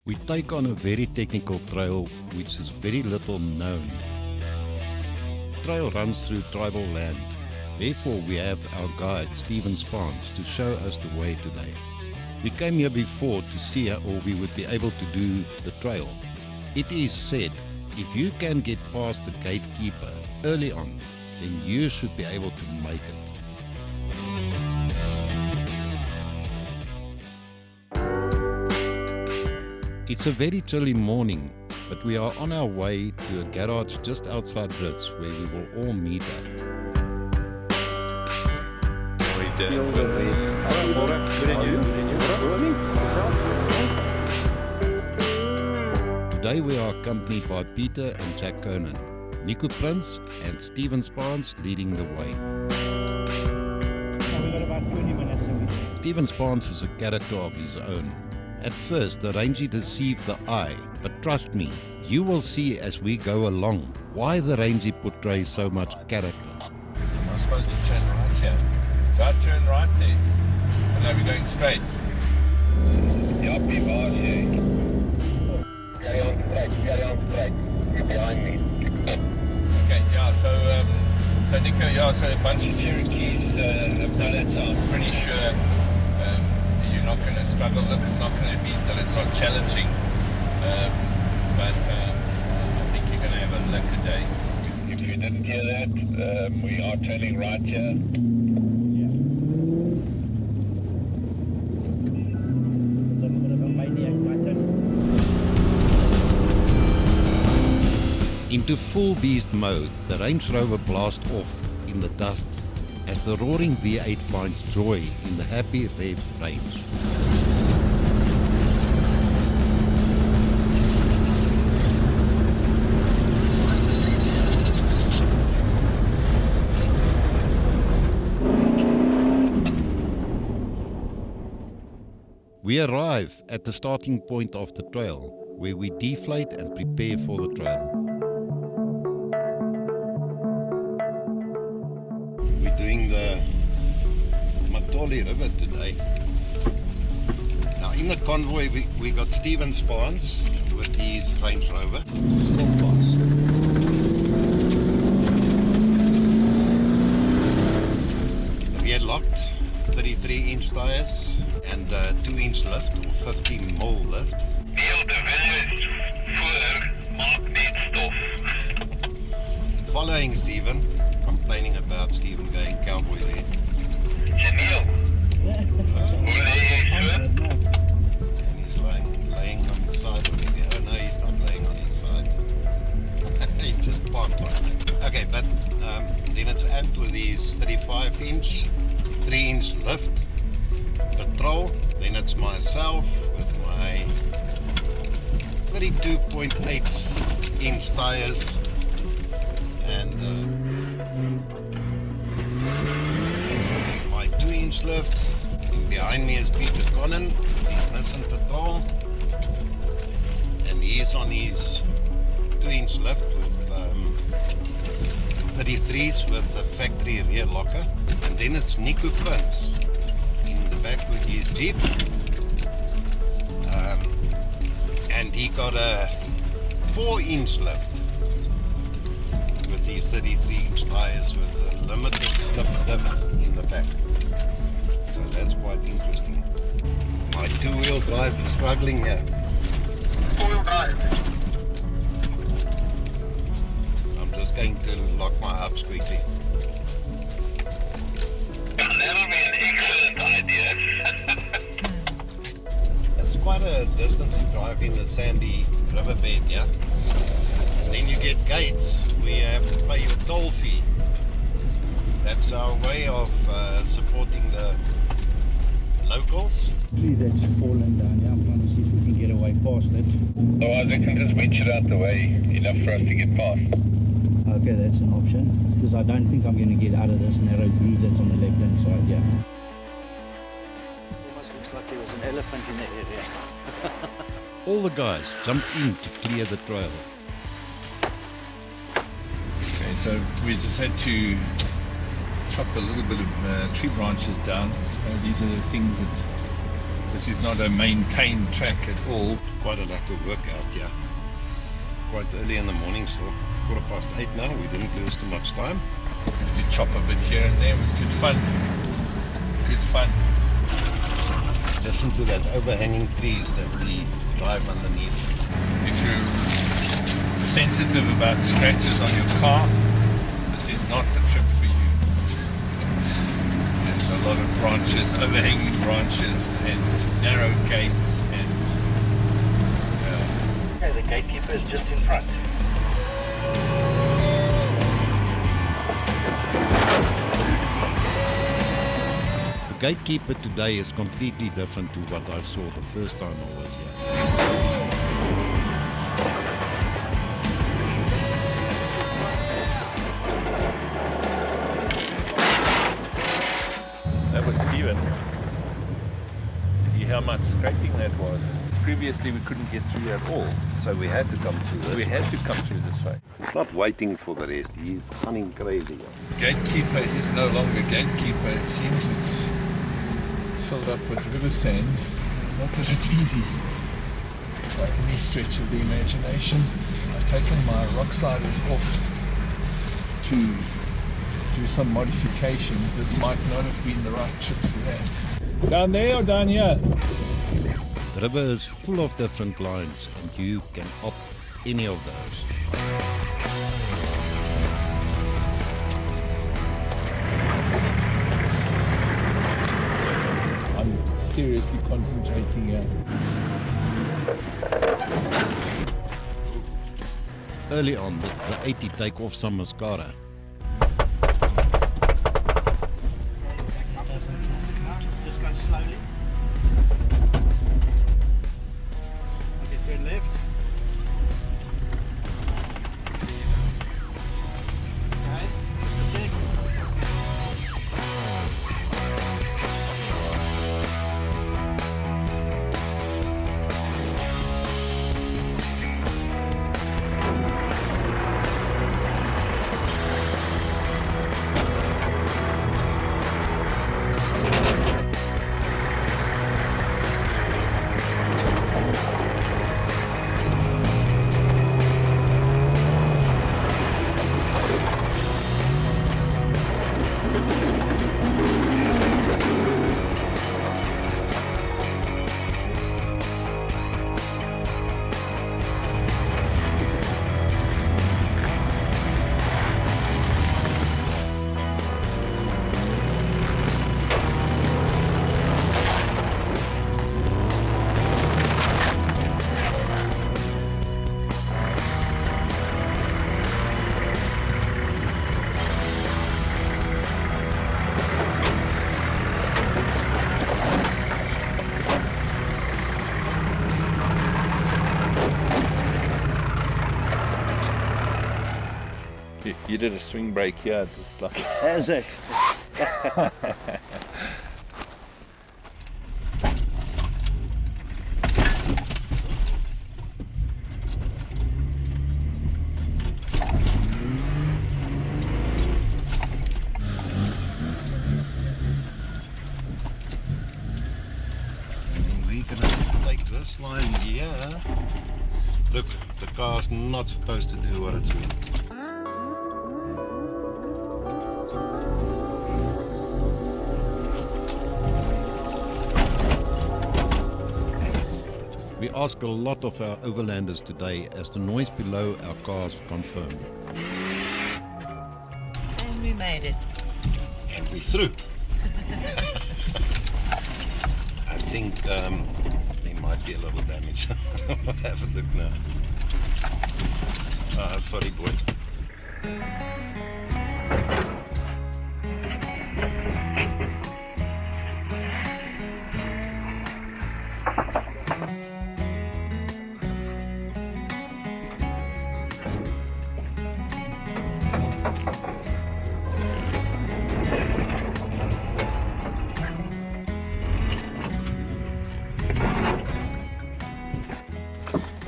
We take on a very technical trail which is very little known. The trail runs through tribal land. Therefore, we have our guide Stephen Spaans to show us the way today. We came here before to see how we would be able to do the trail. It is said, if you can get past the Gatekeeper early on, then you should be able to make it. It's a very chilly morning, but we are on our way to a garage just outside Brits where we will all meet up. Today we are accompanied by Peter and Jack Conan, Nico Prince and Stephen Spaans leading the way. We got about 20 minutes. Stephen Spaans is a character of his own. At first, the rangie deceived the eye, but trust me, you will see as we go along why the rangie portrays so much character. Am I supposed to turn right here? Do I turn right there? Or no, we're going straight? Yup, you are, yeah. Carry on straight. You're behind me. Okay, yeah, so Nico, yeah, so a bunch of Cherokees have done it, so I'm pretty sure you're not going to struggle. Look, it's not going to be that it's not challenging, but I think you're going to have a lucky day. If you didn't hear that, we are turning right here. A little bit of a maniac button. Into full beast mode, the Range Rover blasts off in the dust as the roaring V8 finds joy in the happy rev range. We arrive at the starting point of the trail, where we deflate and prepare for the trail. We're doing the Mathole River today. Now in the convoy we got Stephen Spaans with his Range Rover. Rear locked, 33-inch tires and 2-inch lift or 50mm lift. Neil de Villiers voor maak net stof. Following Stephen, complaining about Stephen going cowboy there. Neil, hoe lê jy so? And he's laying on the side of it. Oh no, he's not laying on his side. He just parked on it. Okay, but then it's Ant with his 35-inch, 3-inch lift, Patrol. Then it's myself with my 32.8-inch tires. And my 2-inch lift. And behind me is Peter Conan, his Nissan Patrol, and he's on his 2-inch lift with 33s with a factory rear locker. And then it's Nico Prince in the back with his Jeep, and he got a 4-inch lift with these 33-inch tires with a limited slip div in the back. So that's quite interesting. My 2-wheel drive is struggling here. 4-wheel drive. I'm just going to lock my hubs quickly. That'll be an excellent idea. It's quite a distance to drive in the sandy riverbed, yeah? And then you get gates where you have to pay your toll fee. That's our way of supporting the locals. Tree that's fallen down. Yeah, I'm trying to see if we can get away past it. Otherwise, I can just winch it out the way, enough for us to get past. Okay, that's an option. Because I don't think I'm going to get out of this narrow groove that's on the left-hand side. Yeah. Almost looks like there was an elephant in the area. All the guys jumped in to clear the trail. Okay, so we just had to chop a little bit of tree branches down. These are the things that This is not a maintained track at all. Quite a lack of workout, yeah. Quite early in the morning, still 8:15 now. We didn't lose too much time. Have to chop a bit here and there. It was good fun. Good fun. Listen to that overhanging trees that we drive underneath. If you're sensitive about scratches on your car, this is not the trip for you. There's a lot of branches, overhanging branches and narrow gates and Okay, the Gatekeeper is just in front. The Gatekeeper today is completely different to what I saw the first time I was here. that was Stephen. See how much scraping that was. Previously we couldn't get through at all. So we had to come through this. We had to come through this way. It's not waiting for the rest. He's running crazy. Gatekeeper is no longer Gatekeeper. It seems it's filled up with river sand. Not that it's easy by any stretch of the imagination. I've taken my rock sliders off to do some modifications. This might not have been the right trip for that. Down there or down here? The river is full of different lines and you can opt any of those. I'm seriously concentrating here. Early on, the 80 take off some mascara. Just go slowly. Okay, turn left. Okay, just a sec. You did a swing break here, just like. That's it. We're gonna take this line here. Look, the car's not supposed to do what it's doing. We ask a lot of our overlanders today as the noise below our cars confirmed. And we made it. And we're through. I think there might be a little damage. I'll have a look now. Sorry, boy.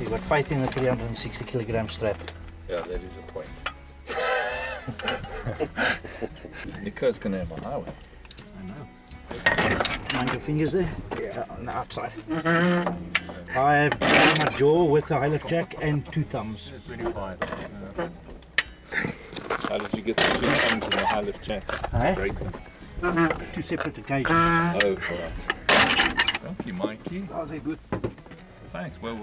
You've got faith in the 360 kilogram strap. Yeah, that is a point. Nico's gonna have a highway. I know. Mind your fingers there? Yeah, on the outside. I have my jaw with the high lift jack and 2 thumbs. 25. How did you get the 2 thumbs in the high lift jack? Break them. 2 separate occasions. Oh, alright. Thank you, Mikey. How's it good? Thanks. Well,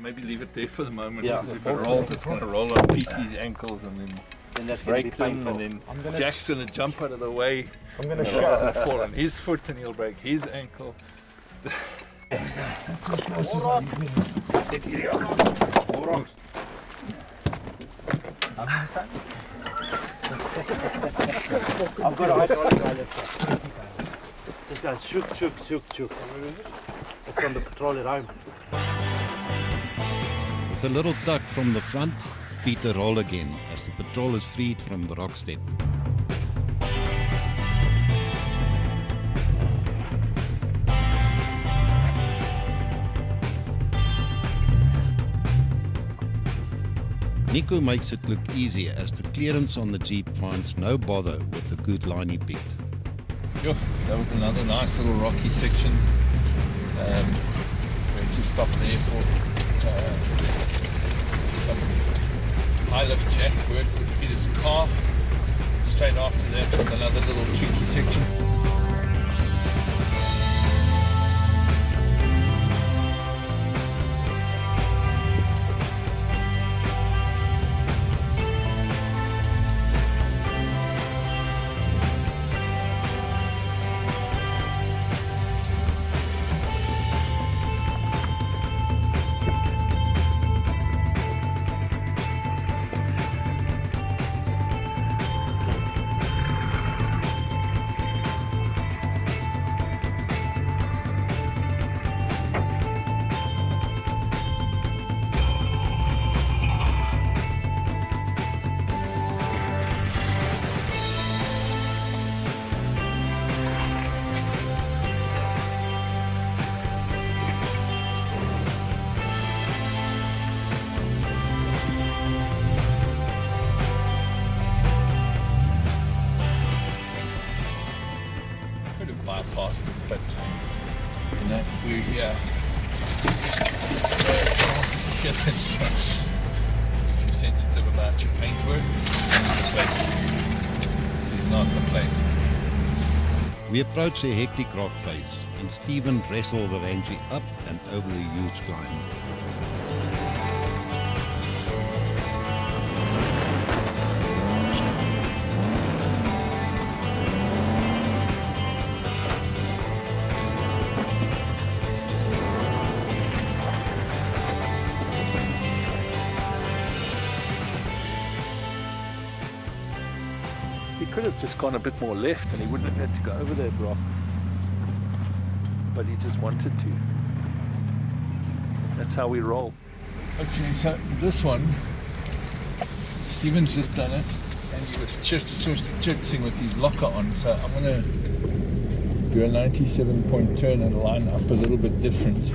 maybe leave it there for the moment. Yeah. Because if it rolls, it's going to roll on PC's ankles and then Then that's going to be break them, painful. and then Jack's going to jump out of the way. I'm going to Roll show. and fall on his foot and he'll break his ankle. I've got a hydraulic high lift jack. Just go shook, shook, shook, shook. It's on the Patrol at home. With a little duck from the front, Peter roll again as the Patrol is freed from the rock step. Nico makes it look easier as the clearance on the Jeep finds no bother with a good line he picked. Yo, that was another nice little rocky section. We had to stop there for some high lift jack work with Peter's car. Straight after that was another little tricky section. Bypassed it, but you know, we're here. Get them such. If you're sensitive about your paintwork, this isn't the place. This is not the place. We approach a hectic rock face and Stephen wrestled the Ranger up and over the huge climb. He could have just gone a bit more left and he wouldn't have had to go over that rock. But he just wanted to. That's how we roll. Okay, so this one, Stephen's just done it and he was chirtsing with his locker on. So I'm going to do a 97-point turn and line up a little bit different.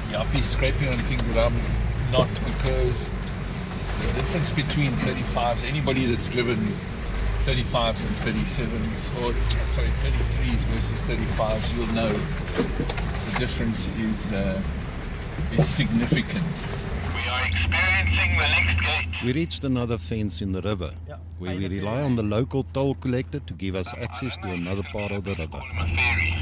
Yappy's scraping on things that I'm not, because the difference between 35s, anybody that's driven 35s and 37s, or sorry, 33s versus 35s, you'll know the difference is significant. We are are experiencing the next gate. We reached another fence in the river, Yeah. where we rely on the local toll collector to give us access to another part of the river. Call him a ferry.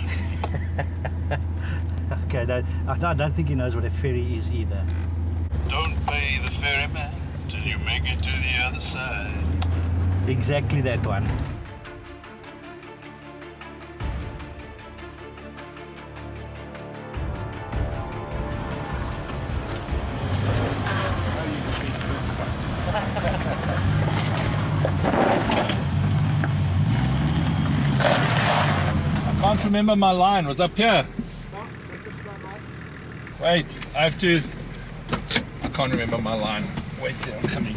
Okay, I don't think he knows what a ferry is either. Don't pay the ferryman till you make it to the other side. Exactly that one. I can't remember my line. Was up here. Wait, I have to. I can't remember my line. Wait there, I'm coming.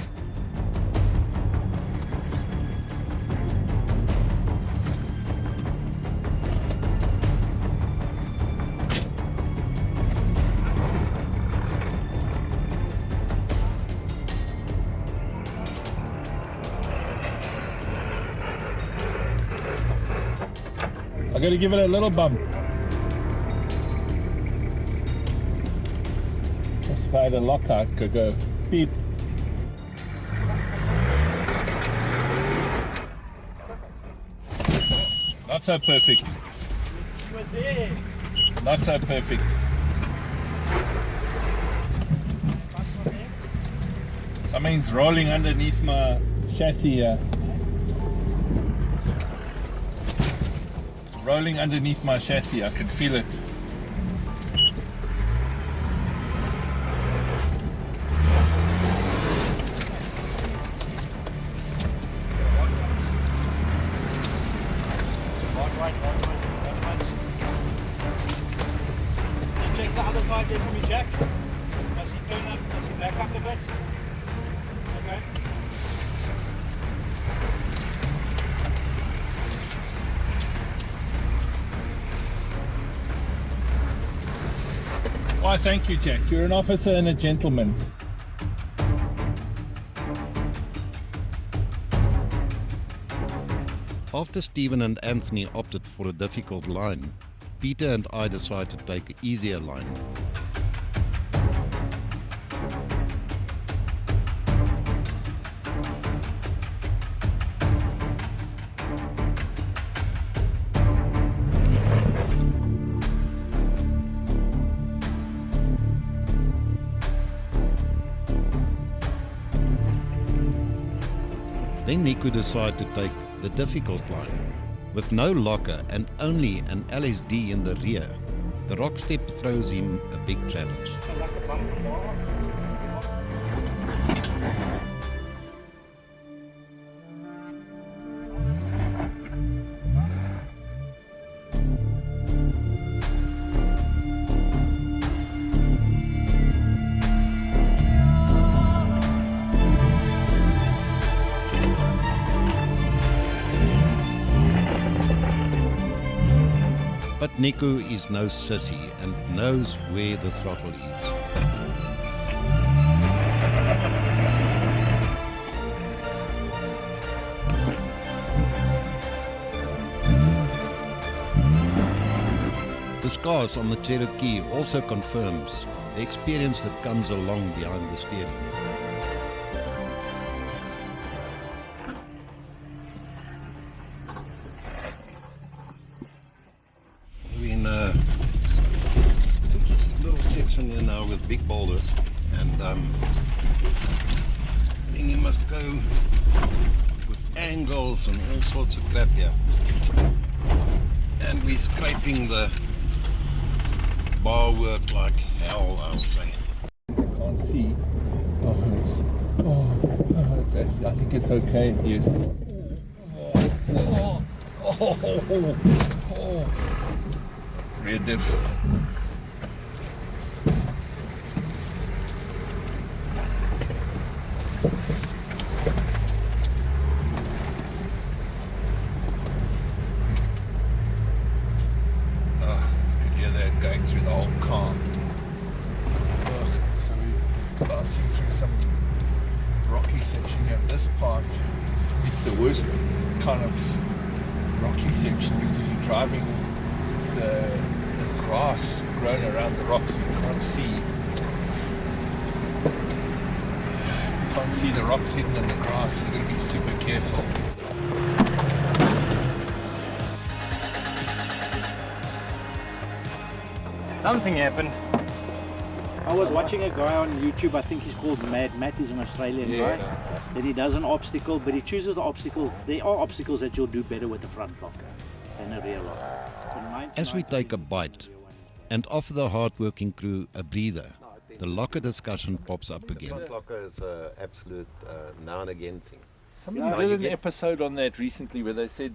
I gotta give it a little bump. Just if I had a lockout, could go beep. Not so perfect. Not so perfect. Something's rolling underneath my chassis here. Rolling underneath my chassis, I can feel it. Check the other side there for me, Jack. Does he turn up? Does he back up a bit? Okay. Why, thank you, Jack. You're an officer and a gentleman. After Stephen and Anthony opted for a difficult line, Peter and I decided to take an easier line. Then Nico decided to take the difficult line. With no locker and only an LSD in the rear, the rock step throws him a big challenge. But Nico is no sissy and knows where the throttle is. The scars on the Cherokee also confirms the experience that comes along behind the steering. We're in a little section here now with big boulders, and then you must go with angles and all sorts of crap here. And we're scraping the bar work like hell, I'll say. Can't see. I think it's okay. Yes. Rear diff. Going through the whole car. So we're bouncing through some rocky section here. This part, it's the worst kind of rocky section because you're driving with the grass grown around the rocks and you can't see. can't see the rocks hidden in the grass. You've got to be super careful. Something happened. I was watching a guy on YouTube, I think he's called Mad Matt, he's an Australian guy. Then he does an obstacle, but he chooses the obstacles. There are obstacles that you'll do better with the front locker than a rear locker. As we take a bite and offer the hard-working crew a breather, the locker discussion pops up again. Front locker is an absolute now and again thing. Somebody did an episode on that recently where they said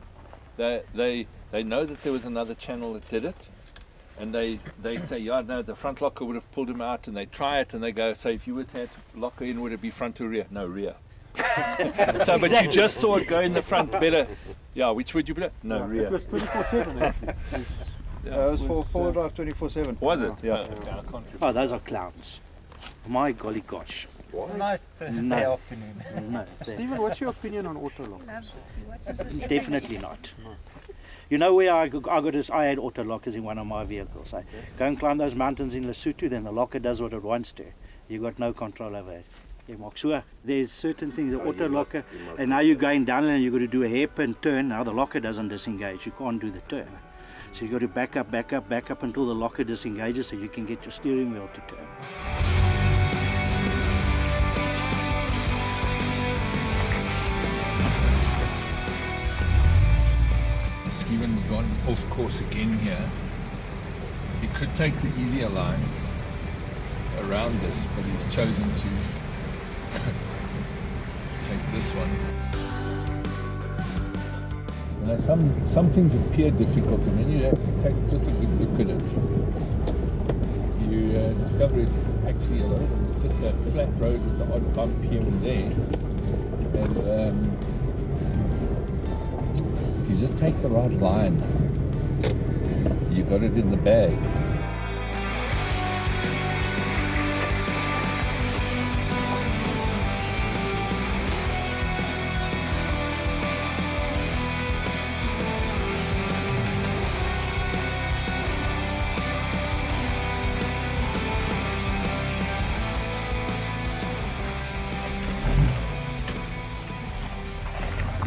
that they know that there was another channel that did it, and they say, yeah, no, the front locker would have pulled him out, and they try it and they go, so if you were to have locker in, would it be front or rear? No, rear. So, but you just saw it go in the front better. Yeah, which would you be? No, rear. It was 24/7 actually. It was for four-wheel drive 24/7. Was it? Yeah. Okay, I can't Oh, those are clowns. My golly gosh. It's a nice Thursday No. afternoon. No, Stephen, what's your opinion on auto lock? definitely not. You know where I had auto lockers in one of my vehicles. I go and climb those mountains in Lesotho, then the locker does what it wants to. You got no control over it. There's certain things, the auto locker, and now you're going down and you've got to do a hairpin turn. Now the locker doesn't disengage, you can't do the turn. So you've got to back up until the locker disengages so you can get your steering wheel to turn. Stephen's gone off course again here. He could take the easier line around this, but he's chosen to take this one. You know, some things appear difficult, and then you have to take just a good look at it. You discover it's actually a lot of them. It's just a flat road with the odd bump here and there. And if you just take the right line, you got it in the bag.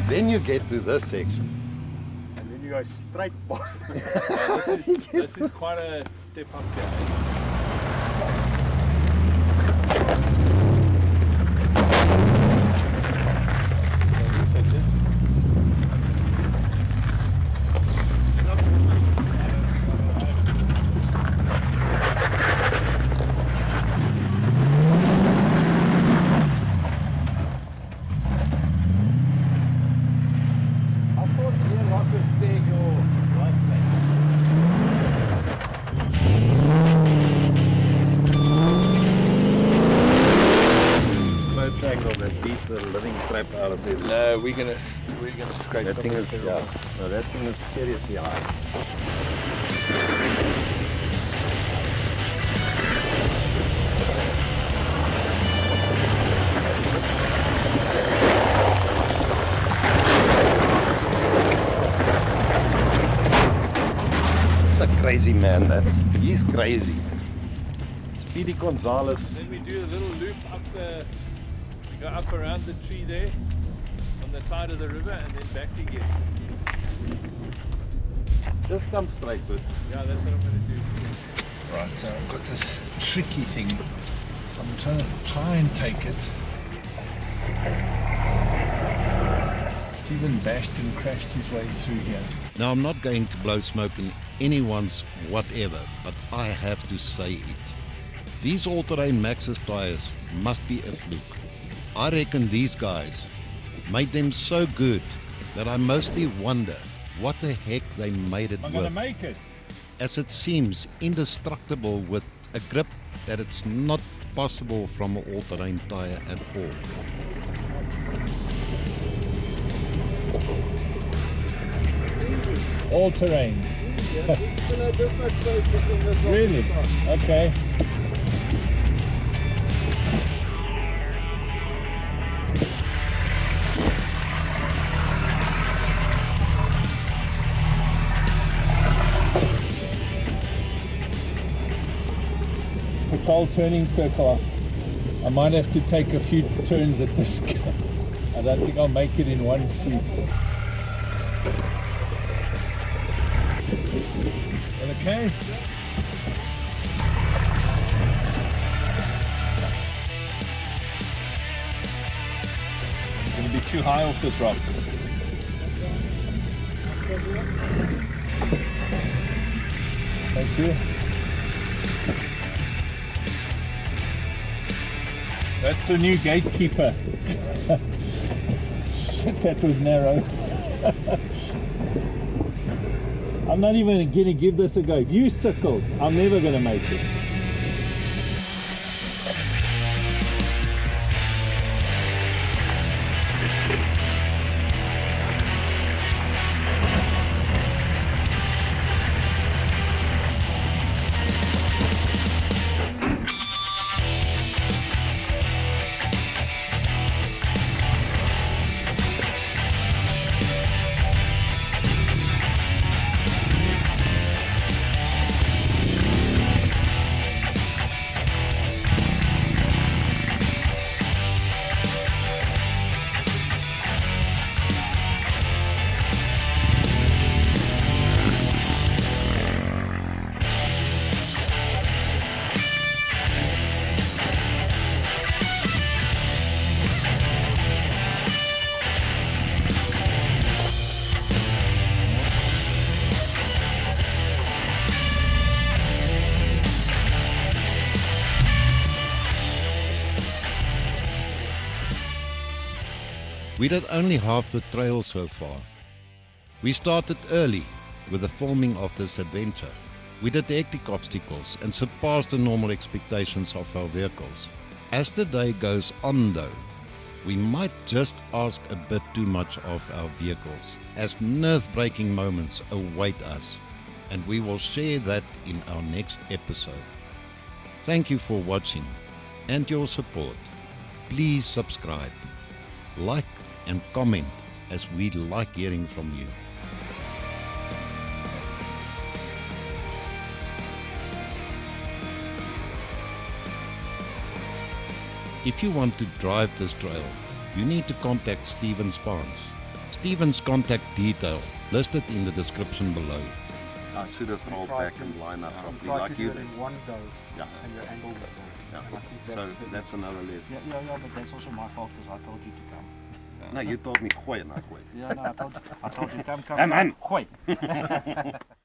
Then you get to this section. And then you go straight past. This is quite a step up here. Out of this. No, we're gonna scrape That thing is, material. no, that thing is seriously high. It's a crazy man, that. He's crazy. Speedy Gonzalez. Then we do a little loop up go up around the tree there on the side of the river and then back again. Just come straight, dude. Yeah, that's what I'm going to do. Right, so I've got this tricky thing. I'm trying to try and take it. Stephen bashed and crashed his way through here. Now, I'm not going to blow smoke in anyone's whatever, but I have to say it. These all-terrain Maxxis tyres must be a fluke. I reckon these guys made them so good that I mostly wonder what the heck they made it I'm going with, to make it. as it seems indestructible with a grip that it's not possible from an all-terrain tyre at all. All terrains. Really? Okay. Patrol turning circle. I might have to take a few turns at this. I don't think I'll make it in one sweep. Well, okay. It's going to be too high off this rock. Thank you. That's the new Gatekeeper. Shit, that was narrow. I'm not even going to give this a go. If you sickle, I'm never going to make it. We did only half the trail so far. We started early with the filming of this adventure. We did hectic obstacles and surpassed the normal expectations of our vehicles. As the day goes on though, we might just ask a bit too much of our vehicles, as nerve-breaking moments await us, and we will share that in our next episode. Thank you for watching and your support. Please subscribe, like and comment, as we like hearing from you. If you want to drive this trail, you need to contact Stephen Spaans. Stephen's contact detail listed in the description below. I should have rolled back and line up properly like you did. in one go, Yeah. and your angle was wrong. Yeah. And I think So that's another lesson. Yeah, but that's also my fault because I told you to come. No, you told me gooi and I gooi. Yeah, no, I told you come. Come on. Gooi.